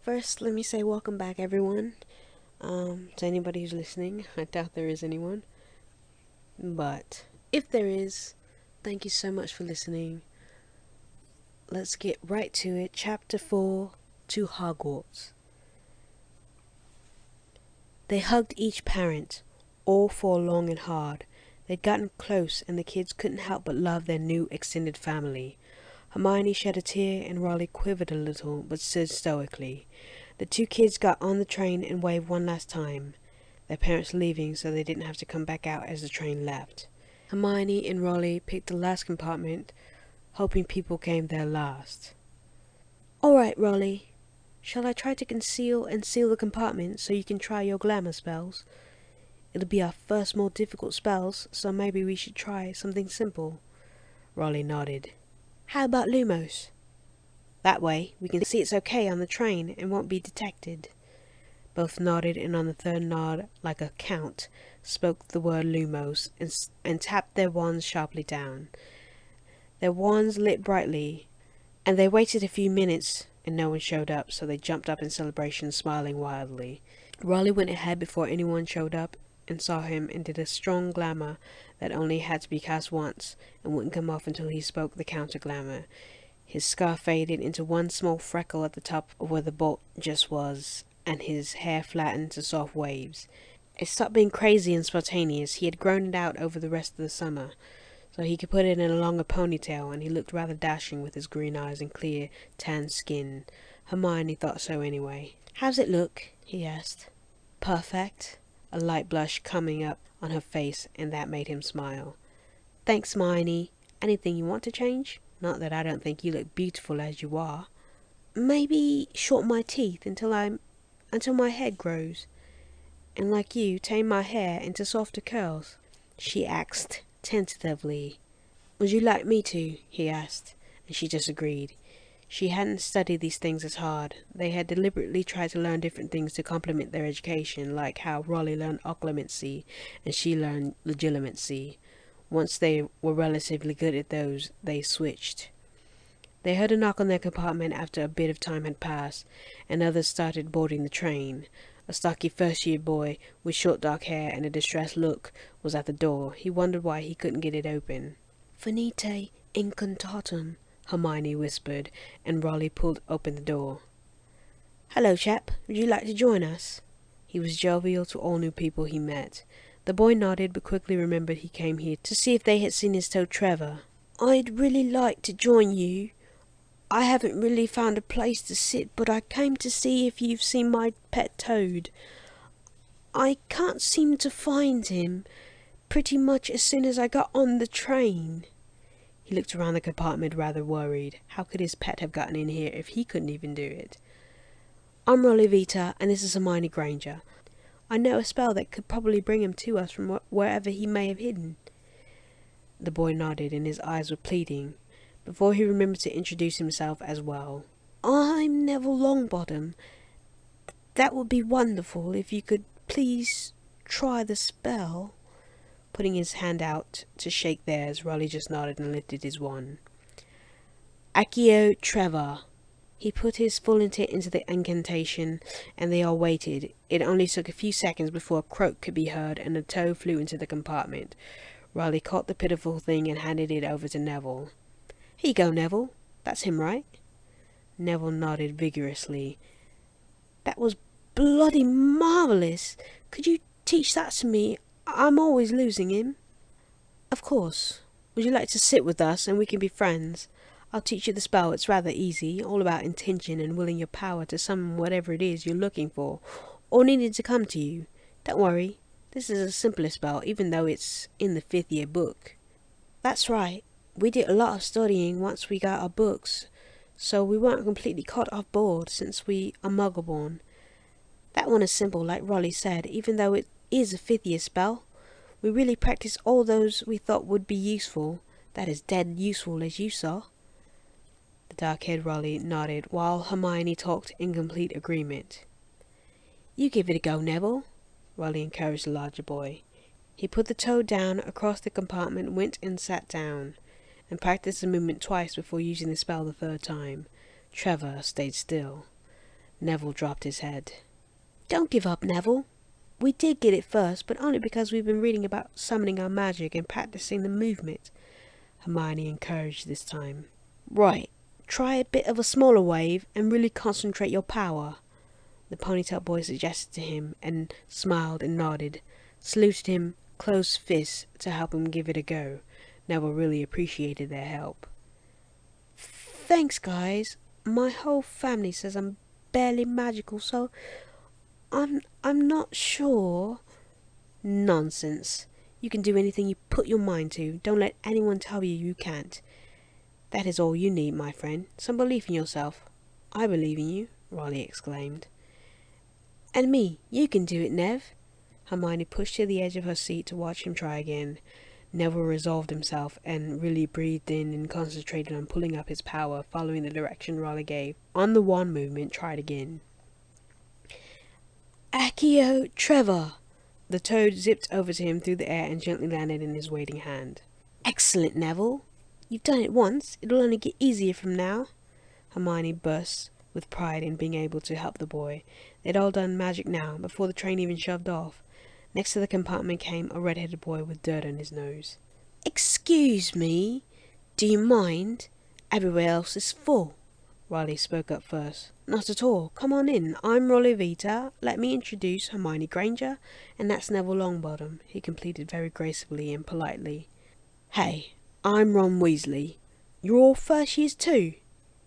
First, let me say welcome back, everyone. To anybody who's listening, I doubt there is anyone. But if there is, thank you so much for listening. Let's get right to it. Chapter 4, To Hogwarts. They hugged each parent, all four long and hard. They'd gotten close, and the kids couldn't help but love their new extended family. Hermione shed a tear, and Rollie quivered a little, but stood stoically. The two kids got on the train and waved one last time, their parents leaving so they didn't have to come back out as the train left. Hermione and Rollie picked the last compartment, hoping people came there last. "All right, Rollie. Shall I try to conceal and seal the compartment so you can try your glamour spells? It'll be our first more difficult spells, so maybe we should try something simple." Rollie nodded. "How about Lumos? That way we can see it's okay on the train and won't be detected." Both nodded, and on the third nod, like a count, spoke the word Lumos and tapped their wands sharply down. Their wands lit brightly, and they waited a few minutes and no one showed up, so they jumped up in celebration, smiling wildly. Rollie went ahead before anyone showed up and saw him and did a strong glamour that only had to be cast once and wouldn't come off until he spoke the counter glamour. His scar faded into one small freckle at the top of where the bolt just was, and his hair flattened to soft waves. It stopped being crazy and spontaneous. He had grown it out over the rest of the summer, so he could put it in a longer ponytail, and he looked rather dashing with his green eyes and clear, tan skin. Hermione thought so anyway. "How's it look?" he asked. "Perfect," a light blush coming up on her face, and that made him smile. "Thanks, Hermione. Anything you want to change? Not that I don't think you look beautiful as you are." "Maybe shorten my teeth until my head grows, and like you, tame my hair into softer curls," she asked tentatively. "Would you like me to?" he asked, and she disagreed. She hadn't studied these things as hard. They had deliberately tried to learn different things to complement their education, like how Rollie learned occlumency and she learned legilimency. Once they were relatively good at those, they switched. They heard a knock on their compartment after a bit of time had passed, and others started boarding the train. A stocky first-year boy with short dark hair and a distressed look was at the door. He wondered why he couldn't get it open. "Venite incantatum," Hermione whispered, and Rollie pulled open the door. "Hello, chap. Would you like to join us?" He was jovial to all new people he met. The boy nodded, but quickly remembered he came here to see if they had seen his toad Trevor. "I'd really like to join you. I haven't really found a place to sit, but I came to see if you've seen my pet toad. I can't seem to find him pretty much as soon as I got on the train." He looked around the compartment rather worried. How could his pet have gotten in here if he couldn't even do it? "I'm Rollie Vita, and this is Hermione Granger. I know a spell that could probably bring him to us from wherever he may have hidden." The boy nodded, and his eyes were pleading, before he remembered to introduce himself as well. "I'm Neville Longbottom. That would be wonderful if you could please try the spell." Putting his hand out to shake theirs, Rollie just nodded and lifted his wand. "Accio Trevor." He put his full intent into the incantation, and they all waited. It only took a few seconds before a croak could be heard, and a toad flew into the compartment. Rollie caught the pitiful thing and handed it over to Neville. "Here you go, Neville. That's him, right?" Neville nodded vigorously. "That was bloody marvellous. Could you teach that to me? I'm always losing him." "Of course. Would you like to sit with us and we can be friends? I'll teach you the spell. It's rather easy, all about intention and willing your power to summon whatever it is you're looking for, or needing to come to you. Don't worry, this is a simpler spell, even though it's in the 5th-year book." "That's right. We did a lot of studying once we got our books, so we weren't completely caught off board since we are Muggle-born. That one is simple, like Rollie said, even though it is a 5th-year spell. We really practiced all those we thought would be useful. That is dead useful, as you saw." The dark-haired Rollie nodded, while Hermione talked in complete agreement. "You give it a go, Neville," Rollie encouraged the larger boy. He put the toad down across the compartment, went and sat down, and practiced the movement twice before using the spell the third time. Trevor stayed still. Neville dropped his head. Don't give up, Neville. We did get it first, but only because we've been reading about summoning our magic and practicing the movement, Hermione encouraged this time. Right, try a bit of a smaller wave and really concentrate your power, the ponytail boy suggested to him, and smiled and nodded, saluted him, closed fists to help him give it a go. Neville really appreciated their help. Thanks, guys. My whole family says I'm barely magical, so I'm not sure. Nonsense. You can do anything you put your mind to. Don't let anyone tell you can't. That is all you need, my friend. Some belief in yourself. I believe in you, Rollie exclaimed. And me. You can do it, Nev. Hermione pushed to the edge of her seat to watch him try again. Neville resolved himself and really breathed in and concentrated on pulling up his power, following the direction Rollie gave. On the wand movement, tried again. Accio Trevor! The toad zipped over to him through the air and gently landed in his waiting hand. Excellent, Neville. You've done it once. It'll only get easier from now. Hermione burst with pride in being able to help the boy. They'd all done magic now, before the train even shoved off. Next to the compartment came a red-headed boy with dirt on his nose. Excuse me, do you mind? Everywhere else is full. Rollie spoke up first. Not at all. Come on in. I'm Rollie Vita. Let me introduce Hermione Granger, and that's Neville Longbottom, he completed very gracefully and politely. Hey, I'm Ron Weasley. You're all first years too?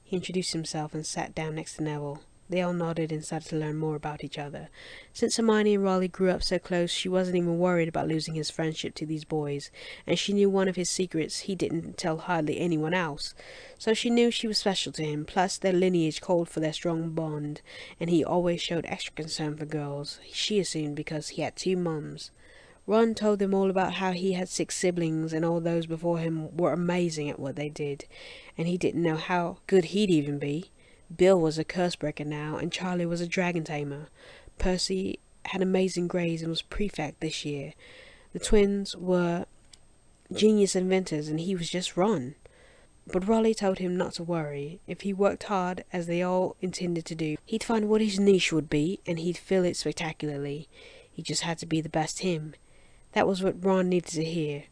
He introduced himself and sat down next to Neville. They all nodded and started to learn more about each other. Since Hermione and Rollie grew up so close, she wasn't even worried about losing his friendship to these boys, and she knew one of his secrets he didn't tell hardly anyone else. So she knew she was special to him, plus their lineage called for their strong bond, and he always showed extra concern for girls, she assumed because he had 2 mums. Ron told them all about how he had 6 siblings and all those before him were amazing at what they did, and he didn't know how good he'd even be. Bill was a curse breaker now, and Charlie was a dragon tamer. Percy had amazing grades and was prefect this year. The twins were genius inventors, and he was just Ron. But Rollie told him not to worry. If he worked hard, as they all intended to do, he'd find what his niche would be, and he'd fill it spectacularly. He just had to be the best him. That was what Ron needed to hear.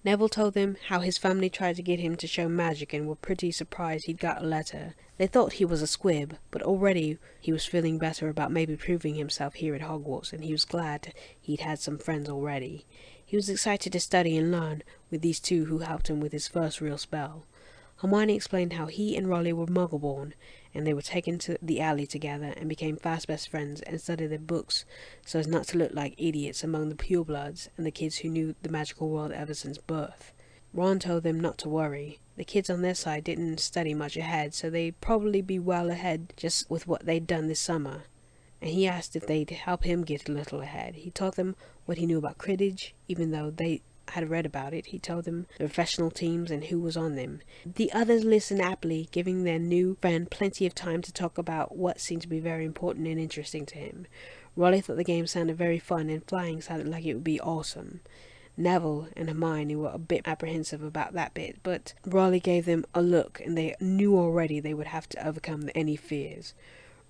Neville told them how his family tried to get him to show magic and were pretty surprised he'd got a letter. They thought he was a squib, but already he was feeling better about maybe proving himself here at Hogwarts, and he was glad he'd had some friends already. He was excited to study and learn with these 2 who helped him with his first real spell. Hermione explained how he and Rollie were Muggle-born, and they were taken to the alley together and became fast best friends and studied their books so as not to look like idiots among the purebloods and the kids who knew the magical world ever since birth. Ron told them not to worry. The kids on their side didn't study much ahead, so they'd probably be well ahead just with what they'd done this summer. And he asked if they'd help him get a little ahead. He taught them what he knew about Quidditch, even though they had read about it. He told them the professional teams and who was on them. The others listened aptly, giving their new friend plenty of time to talk about what seemed to be very important and interesting to him. Rollie thought the game sounded very fun, and flying sounded like it would be awesome. Neville and Hermione were a bit apprehensive about that bit, but Rollie gave them a look, and they knew already they would have to overcome any fears.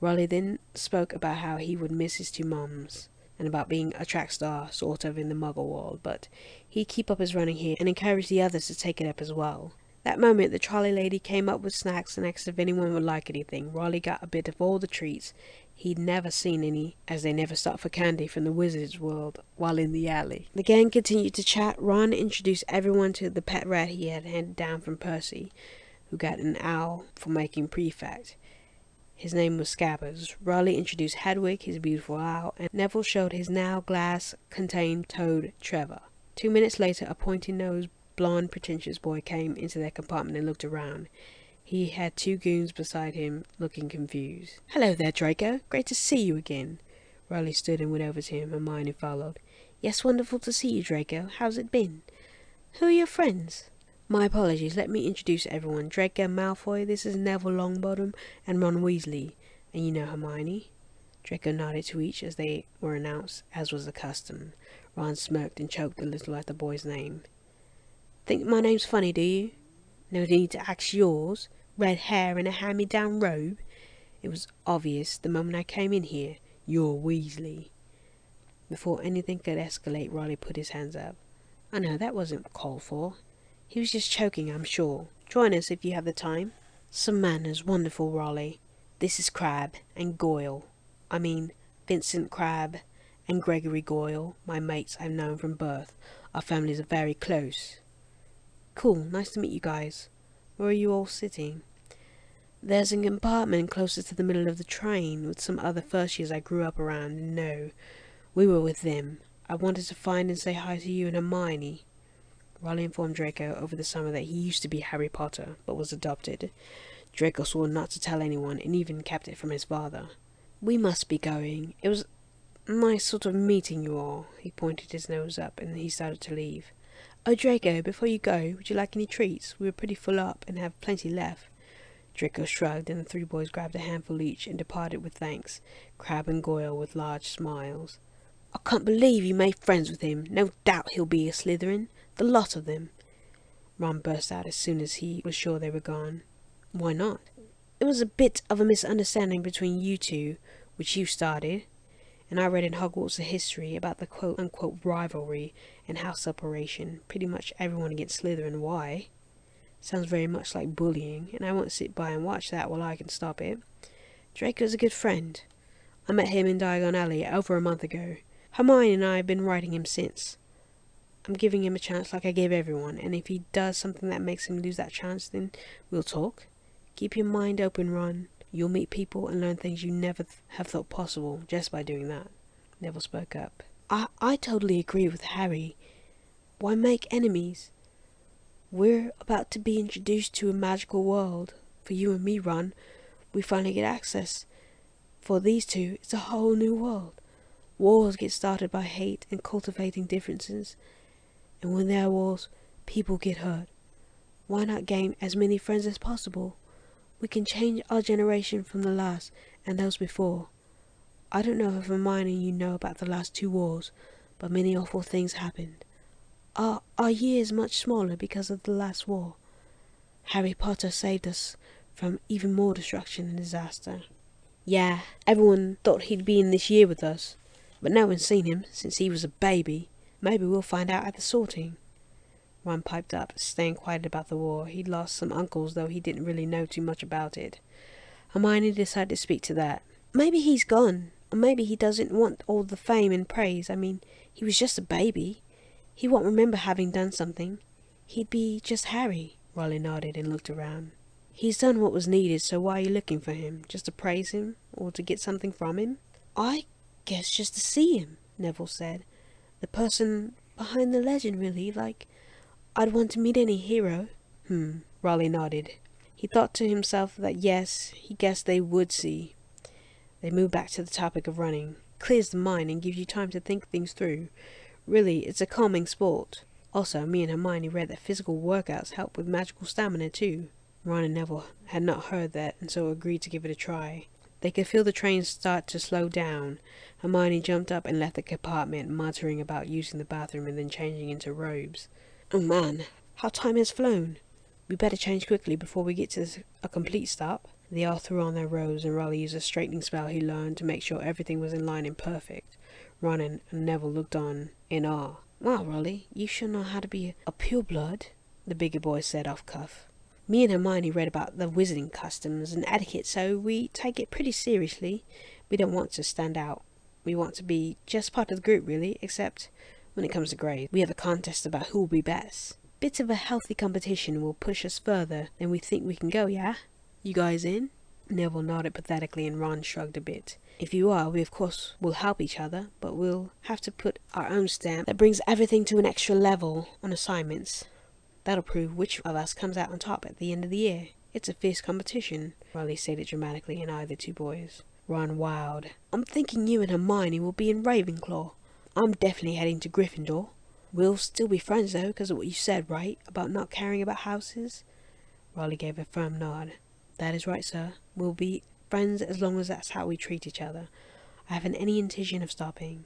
Rollie then spoke about how he would miss his 2 mums, and about being a track star, sort of, in the Muggle world, but he'd keep up his running here and encourage the others to take it up as well. That moment, the trolley lady came up with snacks and asked if anyone would like anything. Rollie got a bit of all the treats. He'd never seen any, as they never stopped for candy from the wizard's world while in the alley. The gang continued to chat. Ron introduced everyone to the pet rat he had handed down from Percy, who got an owl for making prefect. His name was Scabbers. Rollie introduced Hedwig, his beautiful owl, and Neville showed his now glass-contained toad, Trevor. 2 minutes later, a pointy-nosed, blonde, pretentious boy came into their compartment and looked around. He had 2 goons beside him, looking confused. Hello there, Draco. Great to see you again. Rollie stood and went over to him, and Hermione followed. Yes, wonderful to see you, Draco. How's it been? Who are your friends? My apologies. Let me introduce everyone. Draco Malfoy, this is Neville Longbottom, and Ron Weasley. And you know Hermione? Draco nodded to each as they were announced, as was the custom. Ron smirked and choked a little at the boy's name. Think my name's funny, do you? No need to ask yours. Red hair and a hand-me-down robe. It was obvious the moment I came in here. You're Weasley. Before anything could escalate, Rollie put his hands up. I know, that wasn't called for. He was just choking, I'm sure. Join us if you have the time. Some manners, wonderful, Rollie. This is Crabbe and Goyle. I mean, Vincent Crabbe and Gregory Goyle, my mates I've known from birth. Our families are very close. Cool, nice to meet you guys. Where are you all sitting? There's a compartment closest to the middle of the train with some other first years I grew up around and know. We were with them. I wanted to find and say hi to you and Hermione. Rollie informed Draco over the summer that he used to be Harry Potter, but was adopted. Draco swore not to tell anyone and even kept it from his father. We must be going. It was nice sort of meeting you all. He pointed his nose up and he started to leave. Oh, Draco, before you go, would you like any treats? We were pretty full up and have plenty left. Draco shrugged and the three boys grabbed a handful each and departed with thanks, Crabbe and Goyle with large smiles. I can't believe you made friends with him. No doubt he'll be a Slytherin. The lot of them. Ron burst out as soon as he was sure they were gone. Why not? It was a bit of a misunderstanding between you two, which you started, and I read in Hogwarts a history about the quote-unquote rivalry and house separation. Pretty much everyone against Slytherin. Why? Sounds very much like bullying, and I won't sit by and watch that while I can stop it. Draco's a good friend. I met him in Diagon Alley over a month ago. Hermione and I have been writing him since. I'm giving him a chance like I gave everyone, and if he does something that makes him lose that chance, then we'll talk. Keep your mind open, Ron. You'll meet people and learn things you never have thought possible just by doing that. Neville spoke up. I totally agree with Harry. Why make enemies? We're about to be introduced to a magical world. For you and me, Ron, we finally get access. For these two, it's a whole new world. Wars get started by hate and cultivating differences. And when there are wars, people get hurt. Why not gain as many friends as possible? We can change our generation from the last and those before. I don't know if Hermione and you know about the last 2 wars, but many awful things happened. Our year is much smaller because of the last war. Harry Potter saved us from even more destruction and disaster. Yeah, everyone thought he'd be in this year with us, but no one's seen him since he was a baby. Maybe we'll find out at the sorting. Ron piped up, staying quiet about the war. He'd lost some uncles, though he didn't really know too much about it. Hermione decided to speak to that. Maybe he's gone, or maybe he doesn't want all the fame and praise. I mean, he was just a baby. He won't remember having done something. He'd be just Harry. Rollie nodded and looked around. He's done what was needed, so why are you looking for him? Just to praise him, or to get something from him? I guess just to see him, Neville said. The person behind the legend, really, like, I'd want to meet any hero. Rollie nodded. He thought to himself that yes, he guessed they would see. They moved back to the topic of running. Clears the mind and gives you time to think things through. Really, it's a calming sport. Also, me and Hermione read that physical workouts help with magical stamina too. Ron and Neville had not heard that, and so agreed to give it a try. They could feel the train start to slow down. Hermione jumped up and left the compartment, muttering about using the bathroom and then changing into robes. Oh man, how time has flown. We better change quickly before we get to a complete stop. They all threw on their robes, and Rollie used a straightening spell he learned to make sure everything was in line and perfect. Ron and Neville looked on in awe. Wow, Rollie, you sure know how to be a pureblood, the bigger boy said off cuff. Me and Hermione read about the wizarding customs and etiquette, so we take it pretty seriously. We don't want to stand out. We want to be just part of the group, really, except when it comes to grades. We have a contest about who will be best. Bit of a healthy competition will push us further than we think we can go, yeah? You guys in? Neville nodded pathetically and Ron shrugged a bit. If you are, we of course will help each other, but we'll have to put our own stamp that brings everything to an extra level on assignments. That'll prove which of us comes out on top at the end of the year. It's a fierce competition, Rollie stated dramatically and eyed the 2 boys. Ron wowed. I'm thinking you and Hermione will be in Ravenclaw. I'm definitely heading to Gryffindor. We'll still be friends though, because of what you said, right? About not caring about houses? Rollie gave a firm nod. That is right, sir. We'll be friends as long as that's how we treat each other. I haven't any intention of stopping.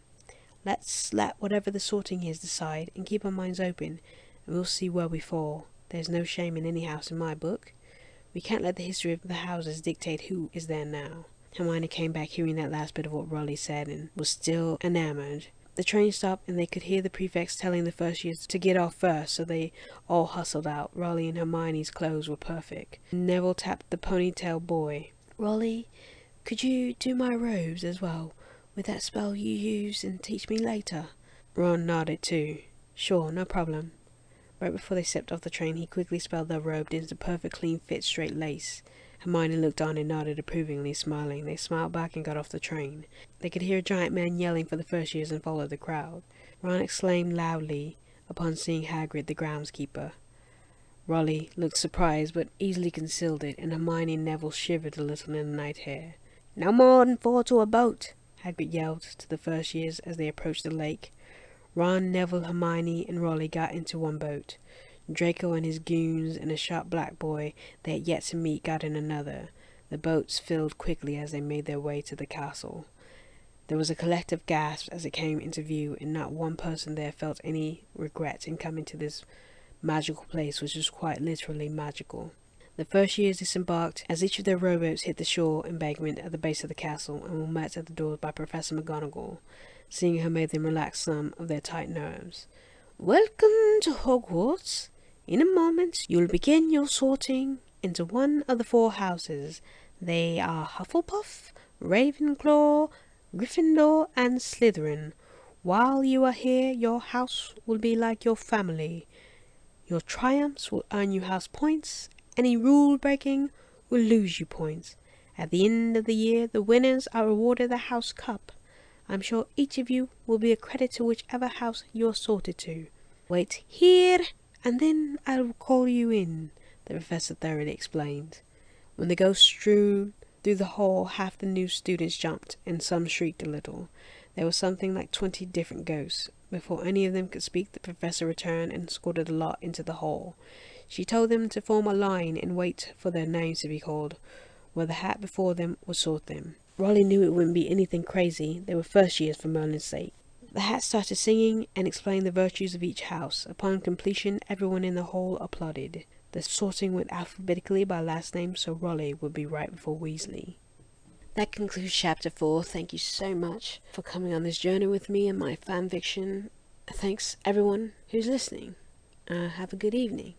Let's let whatever the sorting is decide and keep our minds open, and we'll see where we fall. There's no shame in any house in my book. We can't let the history of the houses dictate who is there now. Hermione came back hearing that last bit of what Rollie said and was still enamored. The train stopped and they could hear the prefects telling the first years to get off first, so they all hustled out. Rollie and Hermione's clothes were perfect. Neville tapped the ponytail boy. "Rollie, could you do my robes as well, with that spell you use, and teach me later?" Ron nodded too. "Sure, no problem." Right before they stepped off the train, he quickly spelled their robe into perfect clean fit straight lace. Hermione looked on and nodded approvingly, smiling. They smiled back and got off the train. They could hear a giant man yelling for the first years and followed the crowd. Ron exclaimed loudly upon seeing Hagrid, the groundskeeper. Rollie looked surprised, but easily concealed it, and Hermione and Neville shivered a little in the night air. "No more than 4 to a boat," Hagrid yelled to the first years as they approached the lake. Ron, Neville, Hermione, and Rollie got into one boat. Draco and his goons and a sharp black boy they had yet to meet got in another. The boats filled quickly as they made their way to the castle. There was a collective gasp as it came into view, and not one person there felt any regret in coming to this magical place, which was quite literally magical. The first years disembarked as each of their rowboats hit the shore embankment at the base of the castle and were met at the doors by Professor McGonagall. Seeing her made them relax some of their tight nerves. "Welcome to Hogwarts. In a moment you'll begin your sorting into one of the 4 houses. They are Hufflepuff, Ravenclaw, Gryffindor, and Slytherin. While you are here, your house will be like your family. Your triumphs will earn you house points. Any rule breaking will lose you points. At the end of the year, the winners are awarded the house cup. I'm sure each of you will be a credit to whichever house you're sorted to. Wait here, and then I'll call you in," the professor thoroughly explained. When the ghosts strewn through the hall, half the new students jumped, and some shrieked a little. There was something like 20 different ghosts. Before any of them could speak, the professor returned and escorted the lot into the hall. She told them to form a line and wait for their names to be called, where the hat before them would sort them. Rollie knew it wouldn't be anything crazy. They were first years for Merlin's sake. The hat started singing and explained the virtues of each house. Upon completion, everyone in the hall applauded. The sorting went alphabetically by last name, so Rollie would be right before Weasley. That concludes chapter 4. Thank you so much for coming on this journey with me and my fanfiction. Thanks everyone who's listening. Have a good evening.